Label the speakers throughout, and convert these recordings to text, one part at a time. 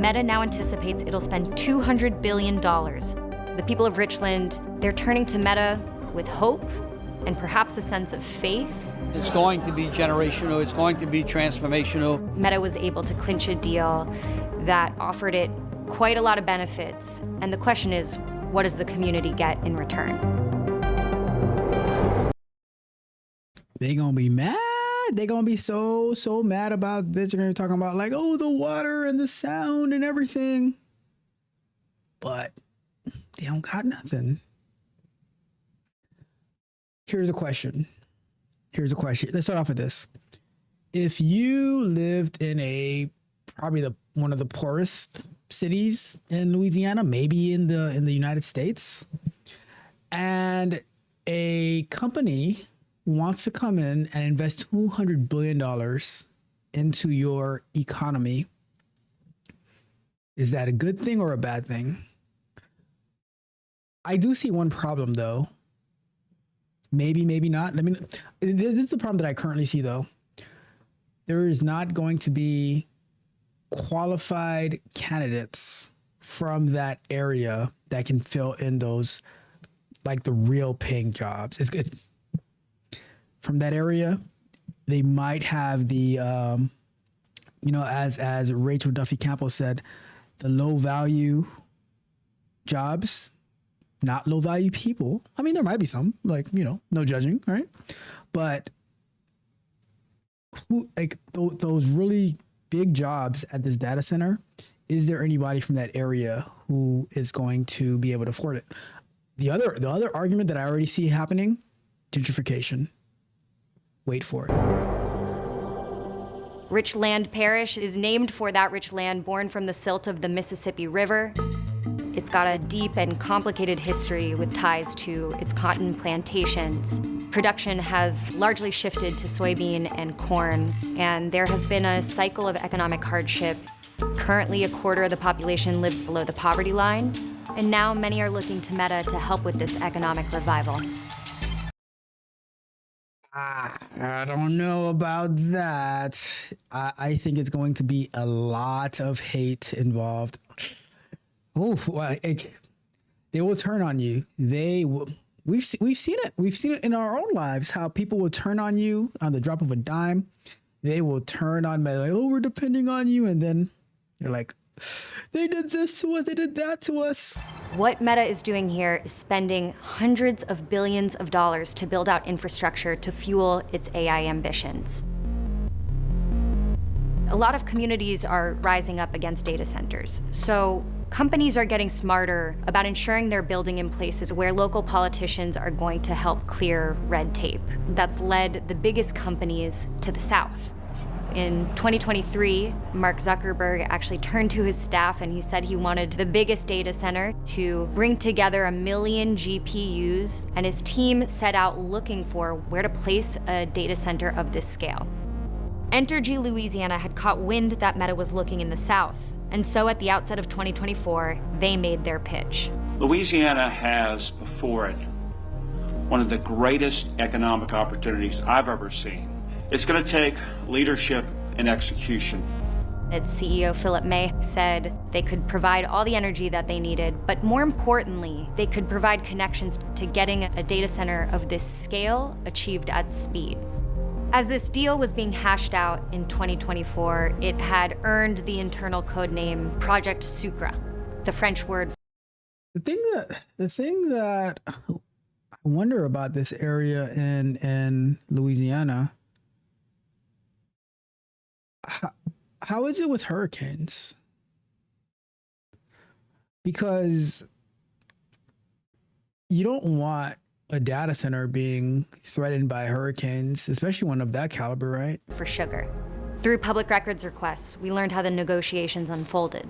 Speaker 1: Meta now anticipates it'll spend $200 billion. The people of Richland, they're turning to Meta with hope and perhaps a sense of faith.
Speaker 2: It's going to be generational. It's going to be transformational.
Speaker 1: Meta was able to clinch a deal that offered it quite a lot of benefits. And the question is, what does the community get in return?
Speaker 3: They're going to be mad. They're going to be so mad about this. They're going to be talking about like, oh, the water and the sound and everything. But they don't got nothing. Here's a question. Let's start off with this. If you lived in probably one of the poorest cities in Louisiana, maybe in the United States, and a company wants to come in and invest $200 billion into your economy, is that a good thing or a bad thing? I do see one problem though. Maybe not. This is the problem that I currently see though. There is not going to be qualified candidates from that area that can fill in those, like the real paying jobs. It's from that area. They might have the, as Rachel Duffy Campbell said, the low value jobs. Not low value people. I mean, there might be some, no judging, right? But those really big jobs at this data center, is there anybody from that area who is going to be able to afford it? The other argument that I already see happening, gentrification. Wait for it.
Speaker 1: Richland Parish is named for that rich land born from the silt of the Mississippi River. It's got a deep and complicated history with ties to its cotton plantations. Production has largely shifted to soybean and corn, and there has been a cycle of economic hardship. Currently, a quarter of the population lives below the poverty line, and now many are looking to Meta to help with this economic revival.
Speaker 3: I don't know about that. I think it's going to be a lot of hate involved. Oh, they will turn on you. We've seen it. We've seen it in our own lives, how people will turn on you on the drop of a dime. They will turn on me like, oh, we're depending on you. And then you're like, they did this to us. They did that to us.
Speaker 1: What Meta is doing here is spending hundreds of billions of dollars to build out infrastructure to fuel its AI ambitions. A lot of communities are rising up against data centers. So companies are getting smarter about ensuring they're building in places where local politicians are going to help clear red tape. That's led the biggest companies to the south. In 2023, Mark Zuckerberg actually turned to his staff and he said he wanted the biggest data center to bring together 1 million GPUs, and his team set out looking for where to place a data center of this scale. Entergy Louisiana had caught wind that Meta was looking in the south, and so at the outset of 2024, they made their pitch.
Speaker 4: Louisiana has before it one of the greatest economic opportunities I've ever seen. It's going to take leadership and execution.
Speaker 1: Its CEO Philip May said they could provide all the energy that they needed, but more importantly, they could provide connections to getting a data center of this scale achieved at speed. As this deal was being hashed out in 2024, it had earned the internal code name Project Sucre, the French word.
Speaker 3: The thing that I wonder about this area in Louisiana, how is it with hurricanes? Because you don't want a data center being threatened by hurricanes, especially one of that caliber, right?
Speaker 1: For sugar. Through public records requests, we learned how the negotiations unfolded.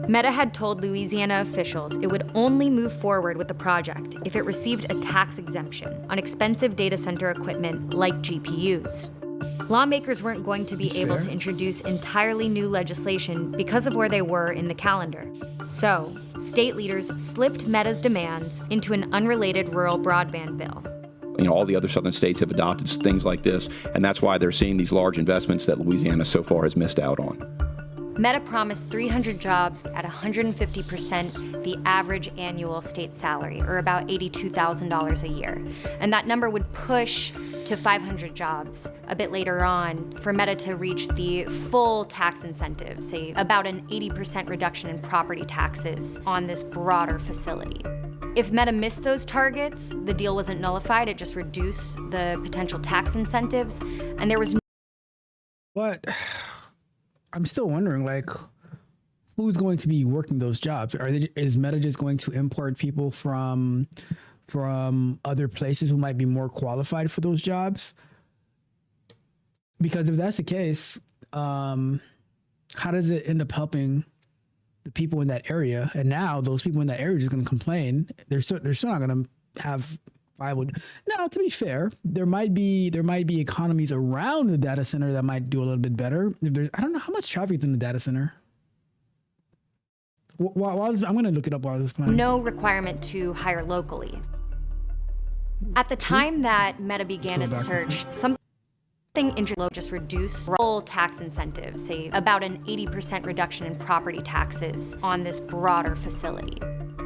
Speaker 1: Meta had told Louisiana officials it would only move forward with the project if it received a tax exemption on expensive data center equipment like GPUs. Lawmakers weren't going to be able to introduce entirely new legislation because of where they were in the calendar. So, state leaders slipped Meta's demands into an unrelated rural broadband bill.
Speaker 5: All the other southern states have adopted things like this, and that's why they're seeing these large investments that Louisiana so far has missed out on.
Speaker 1: Meta promised 300 jobs at 150% the average annual state salary, or about $82,000 a year. And that number would push to 500 jobs a bit later on for Meta to reach the full tax incentive, say about an 80% reduction in property taxes on this broader facility. If Meta missed those targets, the deal wasn't nullified, it just reduced the potential tax incentives, and there was no.
Speaker 3: But I'm still wondering, like, who's going to be working those jobs? Is Meta just going to import people from other places who might be more qualified for those jobs? Because if that's the case, how does it end up helping the people in that area? And now those people in that area are just going to complain. They're still not going to have viable. Now, to be fair, there might be economies around the data center that might do a little bit better. I don't know how much traffic is in the data center. I'm going to look it up while this is playing.
Speaker 1: No requirement to hire locally. At the time that Meta began its search, something interlocal just reduced full tax incentives, say about an 80% reduction in property taxes on this broader facility.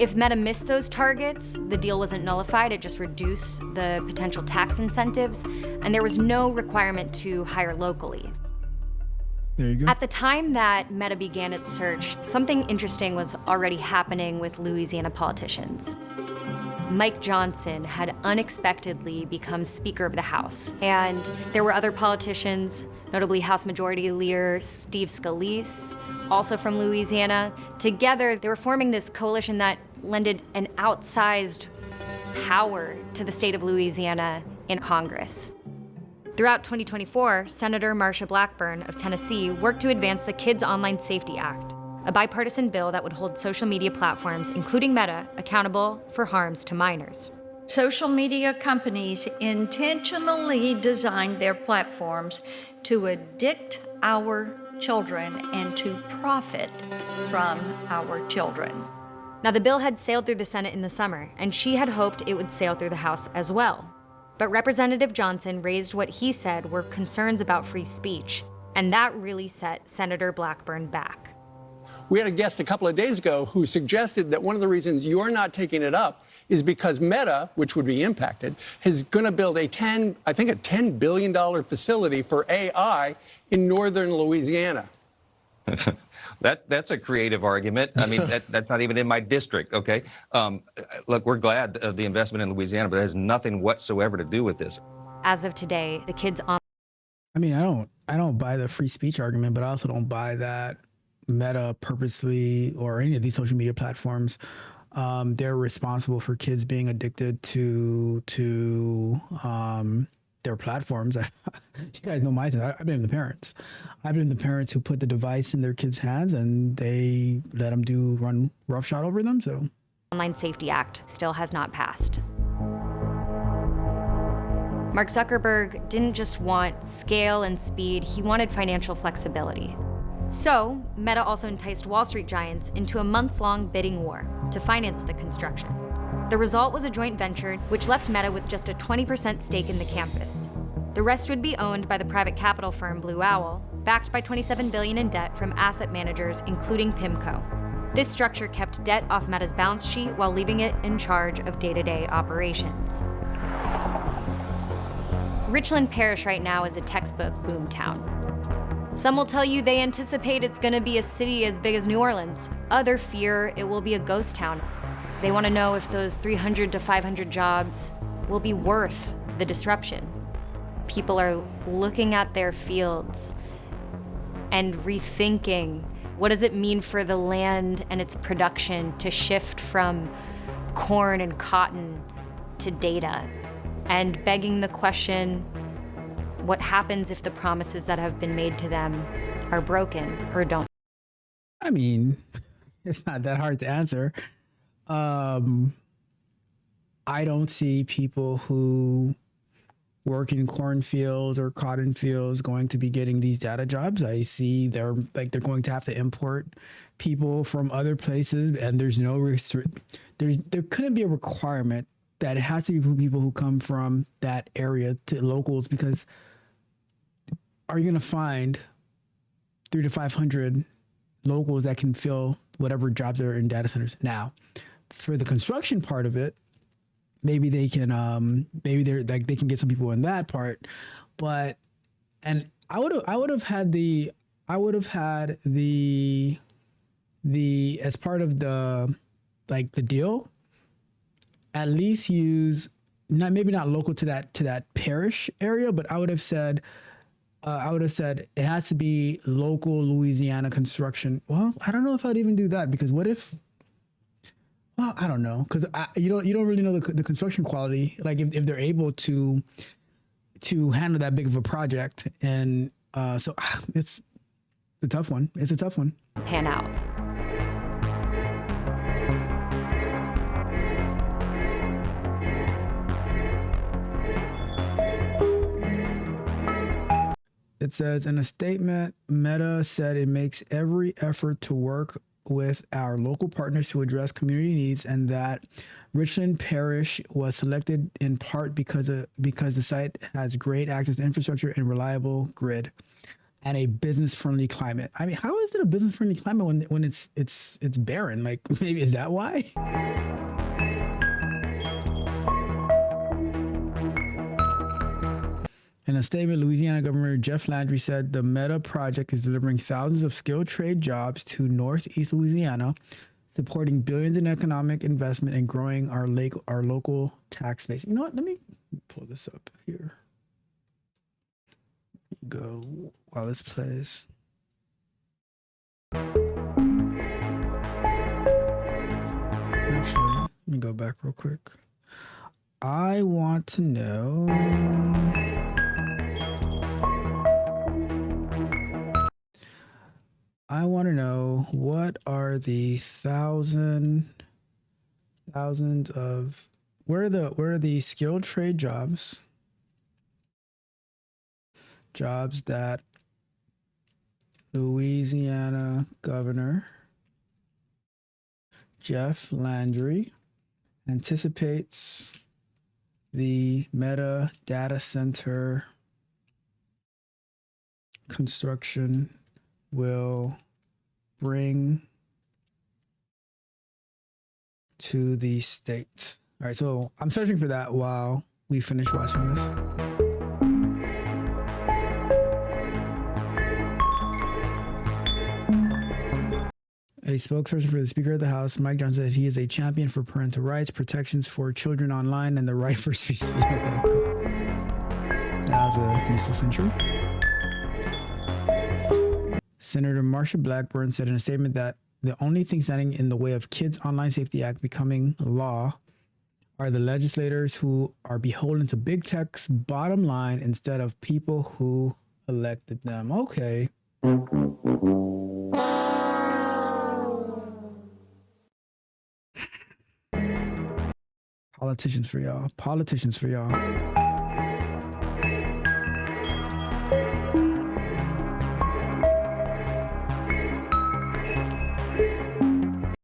Speaker 1: If Meta missed those targets, the deal wasn't nullified, it just reduced the potential tax incentives, and there was no requirement to hire locally.
Speaker 3: There you go.
Speaker 1: At the time that Meta began its search, something interesting was already happening with Louisiana politicians. Mike Johnson had unexpectedly become Speaker of the House, and there were other politicians, notably House Majority Leader Steve Scalise, also from Louisiana. Together, they were forming this coalition that lended an outsized power to the state of Louisiana in Congress. Throughout 2024, Senator Marsha Blackburn of Tennessee worked to advance the Kids Online Safety Act, a bipartisan bill that would hold social media platforms, including Meta, accountable for harms to minors.
Speaker 6: Social media companies intentionally designed their platforms to addict our children and to profit from our children.
Speaker 1: Now, the bill had sailed through the Senate in the summer, and she had hoped it would sail through the House as well. But Representative Johnson raised what he said were concerns about free speech, and that really set Senator Blackburn back.
Speaker 7: We had a guest a couple of days ago who suggested that one of the reasons you're not taking it up is because Meta, which would be impacted, is going to build a $10 billion facility for AI in northern Louisiana.
Speaker 8: That's a creative argument. I mean, that's not even in my district, okay? Look, we're glad of the investment in Louisiana, but it has nothing whatsoever to do with this.
Speaker 1: As of today, the Kids on.
Speaker 3: I mean, I don't buy the free speech argument, but I also don't buy that Meta purposely, or any of these social media platforms, they're responsible for kids being addicted to their platforms. You guys know my side. I've been the parents. I've been the parents who put the device in their kids' hands and they let them run roughshod over them. So,
Speaker 1: Online Safety Act still has not passed. Mark Zuckerberg didn't just want scale and speed, he wanted financial flexibility. So, Meta also enticed Wall Street giants into a months-long bidding war to finance the construction. The result was a joint venture which left Meta with just a 20% stake in the campus. The rest would be owned by the private capital firm Blue Owl, backed by $27 billion in debt from asset managers, including PIMCO. This structure kept debt off Meta's balance sheet while leaving it in charge of day-to-day operations. Richland Parish right now is a textbook boomtown. Some will tell you they anticipate it's gonna be a city as big as New Orleans. Others fear it will be a ghost town. They wanna know if those 300 to 500 jobs will be worth the disruption. People are looking at their fields and rethinking, what does it mean for the land and its production to shift from corn and cotton to data? And begging the question, what happens if the promises that have been made to them are broken or don't?
Speaker 3: I mean, it's not that hard to answer. I don't see people who work in cornfields or cotton fields going to be getting these data jobs. I see they're going to have to import people from other places, and there's no there couldn't be a requirement that it has to be people who come from that area to locals, because are you going to find 300 to 500 locals that can fill whatever jobs are in data centers. Now, for the construction part of it, maybe they can they can get some people in that part, but I would have had the as part of the deal, at least use maybe not local to that parish area, but I would have said it has to be local Louisiana construction. Well, I don't know if I'd even do that, because what if? Well, I don't know, because you don't really know the construction quality, like if they're able to handle that big of a project, and so it's a tough one. It's a tough one.
Speaker 1: Pan out.
Speaker 3: It says, in a statement, Meta said it makes every effort to work with our local partners to address community needs, and that Richland Parish was selected in part because the site has great access to infrastructure and reliable grid and a business-friendly climate. I mean, how is it a business-friendly climate when it's barren? Like, maybe is that why? In a statement, Louisiana Governor Jeff Landry said the Meta project is delivering thousands of skilled trade jobs to Northeast Louisiana, supporting billions in economic investment and growing our local tax base. You know what? Let me pull this up here. Go while this plays. Actually, let me go back real quick. I want to know. What are the thousands of where are the skilled trade jobs that Louisiana Governor Jeff Landry anticipates the Meta data center construction will bring to the state. All right, so I'm searching for that while we finish watching this. A spokesperson for the Speaker of the House, Mike Johnson, said he is a champion for parental rights, protections for children online, and the right for speech. Okay, cool. That was a useless intro. Senator Marsha Blackburn said in a statement that the only thing standing in the way of Kids Online Safety Act becoming law are the legislators who are beholden to big tech's bottom line instead of people who elected them. Okay. Politicians for y'all. Politicians for y'all.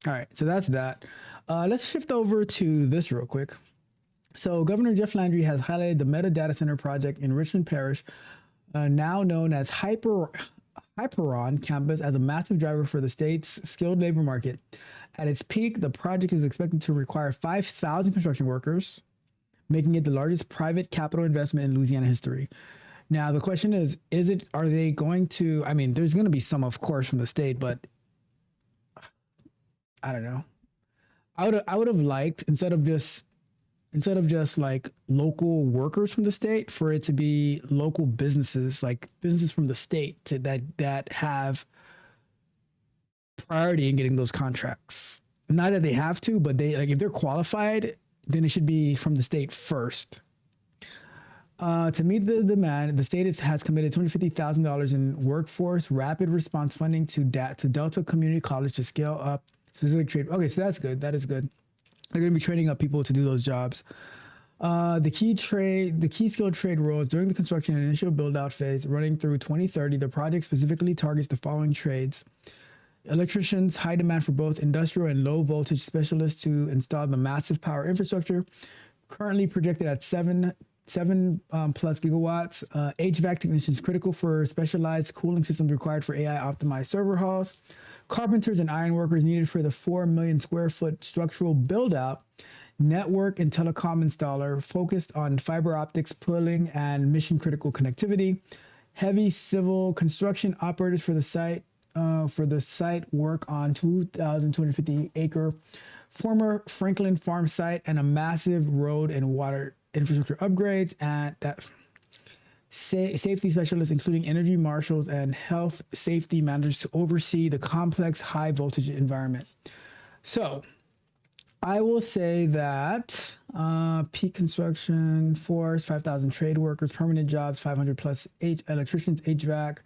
Speaker 3: All right, so that's that. Let's shift over to this real quick. So Governor Jeff Landry has highlighted the Meta Data Center project in Richland Parish, now known as Hyperon campus, as a massive driver for the state's skilled labor market. At its peak, the project is expected to require 5,000 construction workers, making it the largest private capital investment in Louisiana history. Now, the question are they going to, I mean, there's going to be some, of course, from the state, but I don't know. I would have liked, instead of just like local workers from the state, for it to be local businesses, like businesses from the state that have priority in getting those contracts. Not that they have to, but they, like, if they're qualified, then it should be from the state first. To meet the demand, the state has committed $250,000 in workforce rapid response funding to Delta Community College to scale up specific trade. Okay, so that's good. That is good. They're going to be training up people to do those jobs. The key skilled trade roles during the construction and initial build-out phase, running through 2030. The project specifically targets the following trades: electricians, high demand for both industrial and low voltage specialists to install the massive power infrastructure, currently projected at 7+ gigawatts. HVAC technicians critical for specialized cooling systems required for AI optimized server halls. carpenters and iron workers needed for the 4 million square foot structural build out, network and telecom installer focused on fiber optics pulling and mission critical connectivity, heavy civil construction operators for the site work on 2,250 acre former Franklin farm site and a massive road and water infrastructure upgrades, and that safety specialists, including energy marshals and health safety managers, to oversee the complex high voltage environment. So I will say that peak construction force, 5,000 trade workers, permanent jobs, 500 plus electricians, HVAC,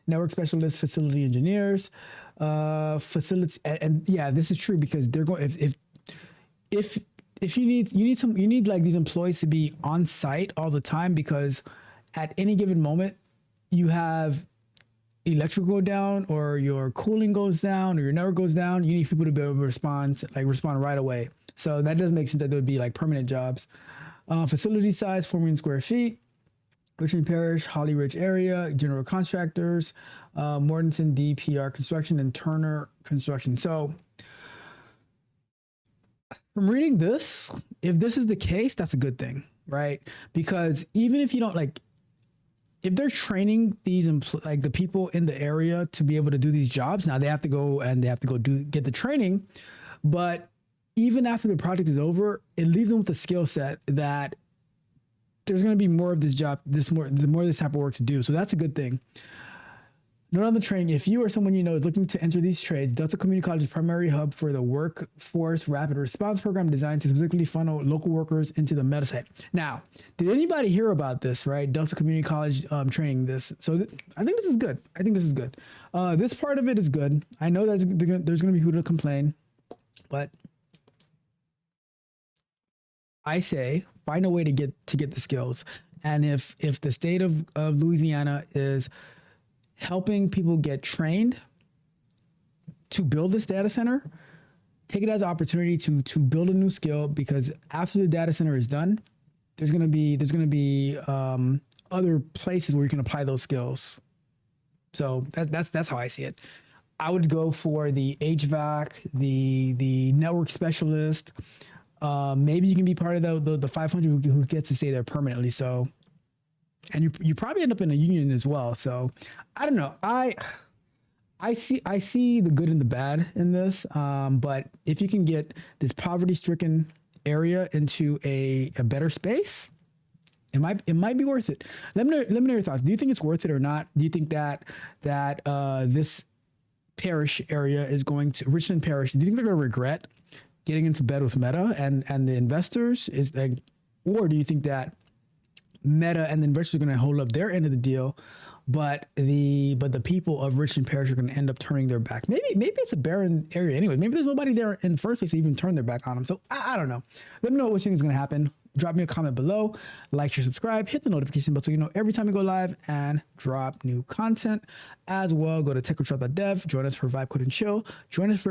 Speaker 3: network specialists, facility engineers, facilities, and yeah, this is true because they're going. If you need like these employees to be on site all the time, because at any given moment you have electrical go down or your cooling goes down or your network goes down. You need people to be able to respond right away. So that does make sense that there would be like permanent jobs. Facility size, 4 million square feet. Richland Parish, Holly Ridge area, general contractors, Mortensen DPR Construction, and Turner Construction. So from reading this, if this is the case, that's a good thing, right? Because even if you don't like, if they're training these like the people in the area to be able to do these jobs, now they have to go get the training. But even after the project is over, it leaves them with a skill set that there's going to be more of this job, the more this type of work to do. So that's a good thing. Note on the training, if you or someone you know is looking to enter these trades, Delta Community College's primary hub for the Workforce Rapid Response Program designed to specifically funnel local workers into the meta site. Now, did anybody hear about this, right? Delta Community College training this. So I think this is good. This part of it is good. I know that there's going to be people to complain, but I say find a way to get the skills. And if the state of Louisiana is helping people get trained to build this data center, take it as an opportunity to build a new skill, because after the data center is done, there's gonna be other places where you can apply those skills. So that's how I see it. I would go for the HVAC, the network specialist. Maybe you can be part of the 500 who gets to stay there permanently. So, and you probably end up in a union as well. So I don't know. I see the good and the bad in this. But if you can get this poverty-stricken area into a better space, it might be worth it. Let me know your thoughts. Do you think it's worth it or not? Do you think that this parish area is going to Richland Parish? Do you think they're going to regret getting into bed with Meta and the investors? Or do you think that Meta and the investors are going to hold up their end of the deal, but the people of Richland Parish are going to end up turning their back? Maybe it's a barren area anyway. Maybe there's nobody there in the first place to even turn their back on them. So I don't know. Let me know what you think is going to happen. Drop me a comment below, like, share, subscribe, hit the notification bell so you know every time we go live and drop new content. As well, go to techcontrol.dev, join us for Vibe Code and Chill, join us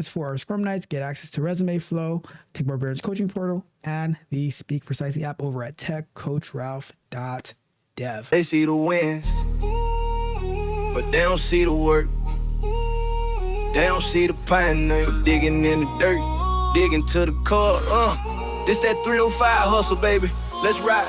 Speaker 3: for our Scrum Nights, get access to Resume Flow, Tech Barbarians Coaching Portal, and the Speak Precisely app over at techcoachralph.dev.
Speaker 9: They see the wins, but they don't see the work. They don't see the pioneer digging in the dirt, digging to the core. This that 305 hustle, baby. Let's ride.